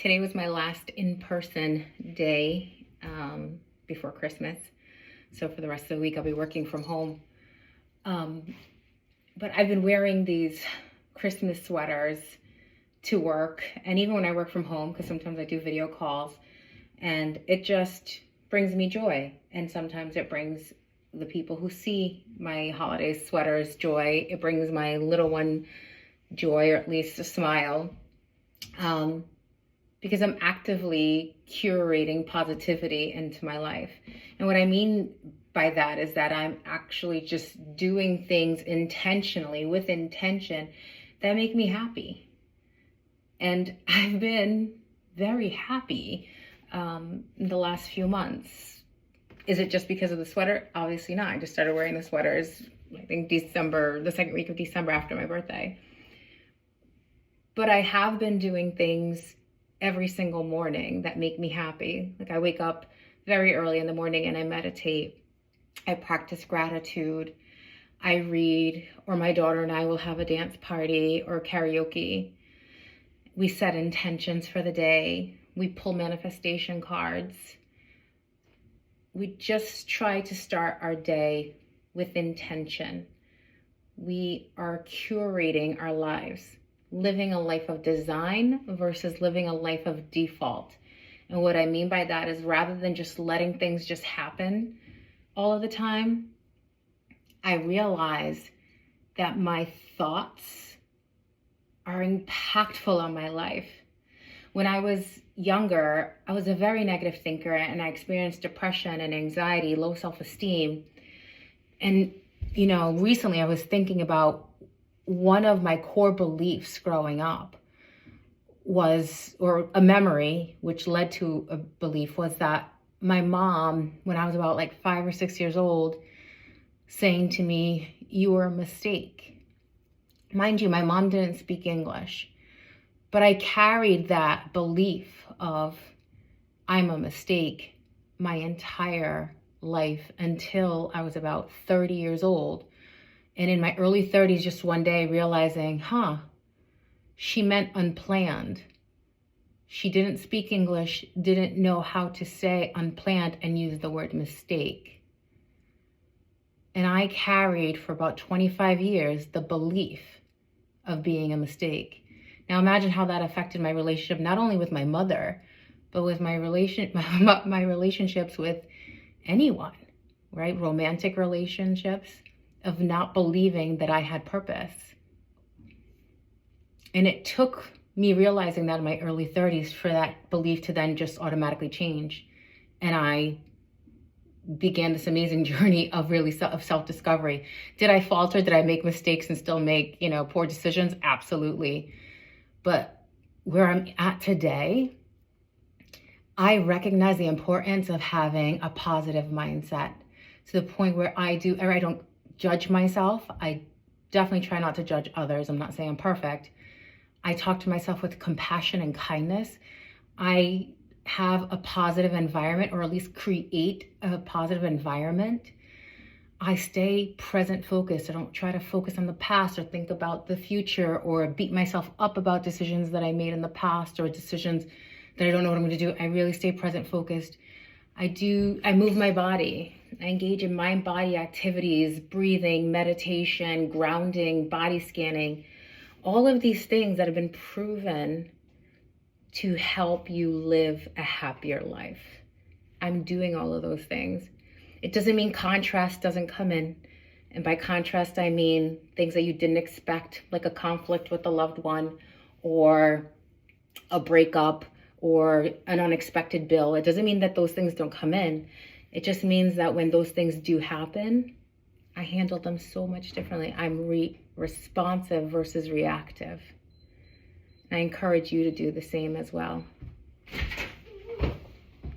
Today was my last in-person day before Christmas. So for the rest of the week, I'll be working from home. But I've been wearing these Christmas sweaters to work, and even when I work from home, because sometimes I do video calls, and it just brings me joy. And sometimes it brings the people who see my holiday sweaters joy. It brings my little one joy, or at least a smile. Because I'm actively curating positivity into my life. And what I mean by that is that I'm actually just doing things intentionally, with intention, that make me happy. And I've been very happy in the last few months. Is it just because of the sweater? Obviously not. I just started wearing the sweaters, I think the second week of December after my birthday. But I have been doing things every single morning that make me happy. Like I wake up very early in the morning and I meditate. I practice gratitude. I read, or my daughter and I will have a dance party or karaoke. We set intentions for the day. We pull manifestation cards. We just try to start our day with intention. We are curating our lives, living a life of design versus living a life of default. And what I mean by that is, rather than just letting things just happen all of the time, I realize that my thoughts are impactful on my life. When I was younger, I was a very negative thinker, and I experienced depression and anxiety, low self-esteem. And, recently I was thinking about one of my core beliefs growing up was, or a memory which led to a belief, was that my mom, when I was about 5 or 6 years old, saying to me, "You were a mistake." Mind you, my mom didn't speak English, but I carried that belief of I'm a mistake my entire life until I was about 30 years old. And in my early 30s, just one day realizing, she meant unplanned. She didn't speak English, didn't know how to say unplanned, and use the word mistake. And I carried for about 25 years the belief of being a mistake. Now imagine how that affected my relationship, not only with my mother, but with my relationships with anyone, right? Romantic relationships, of not believing that I had purpose. And it took me realizing that in my early 30s for that belief to then just automatically change. And I began this amazing journey of self-discovery. Did I falter? Did I make mistakes and still make, poor decisions? Absolutely. But where I'm at today, I recognize the importance of having a positive mindset, to the point where I don't judge myself. I definitely try not to judge others. I'm not saying I'm perfect. I talk to myself with compassion and kindness. I have a positive environment, or at least create a positive environment. I stay present focused. I don't try to focus on the past or think about the future or beat myself up about decisions that I made in the past or decisions that I don't know what I'm going to do. I really stay present focused. I move my body. I engage in mind-body activities, breathing, meditation, grounding, body scanning, all of these things that have been proven to help you live a happier life. I'm doing all of those things. It doesn't mean contrast doesn't come in. And by contrast, I mean things that you didn't expect, like a conflict with a loved one, or a breakup, or an unexpected bill. It doesn't mean that those things don't come in. It just means that when those things do happen, I handle them so much differently. I'm responsive versus reactive. And I encourage you to do the same as well.